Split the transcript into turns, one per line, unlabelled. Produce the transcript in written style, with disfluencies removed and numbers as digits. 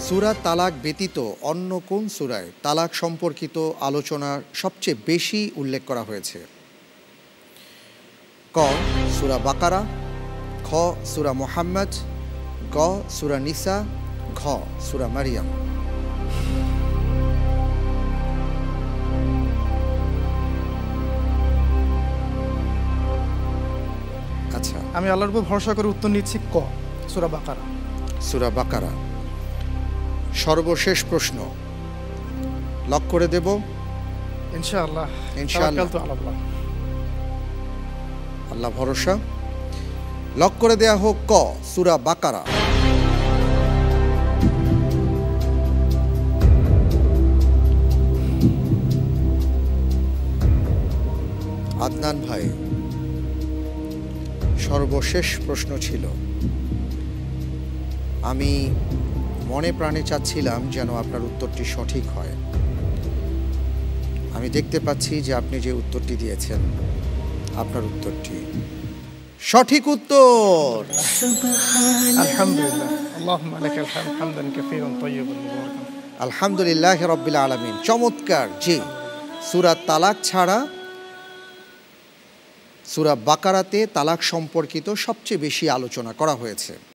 সূরা তালাক ব্যতীত অন্য কোন সূরায় তালাক সম্পর্কিত আলোচনা সবচেয়ে বেশি উল্লেখ করা হয়েছে? ক সূরা বাকারা, খ সূরা মুহাম্মদ, গ সূরা নিসা, ঘ সূরা মারিয়াম। আচ্ছা,
আমি আল্লাহর উপর ভরসা করে উত্তর নিচ্ছি ক সূরা বাকারা।
সূরা বাকারা সর্বশেষ প্রশ্ন, লক করে দেব
ইনশাআল্লাহ।
ইনশাআল্লাহ।
তাওয়াক্কালতু আলাল্লাহ।
আল্লাহ ভরসা। লক করে দেয়া হোক ক সূরা বাকারা। আদনান ভাই, সর্বশেষ প্রশ্ন ছিল। আমি মনে প্রাণে চাচ্ছিলাম যেন আপনার উত্তরটি সঠিক হয়। আমি দেখতে পাচ্ছি যে আপনি যে উত্তরটি দিয়েছেন, আপনার উত্তরটি সঠিক উত্তর।
আলহামদুলিল্লাহ। আল্লাহুম্মা লাকাল হামদ হামদান কাসীরান তাইয়্যিবান মুবারাকান।
আলহামদুলিল্লাহি রাব্বিল আলামিন। চমৎকার। জি, সূরা তালাক ছাড়া সূরা বাকারাতে তালাক সম্পর্কিত সবচেয়ে বেশি আলোচনা করা হয়েছে।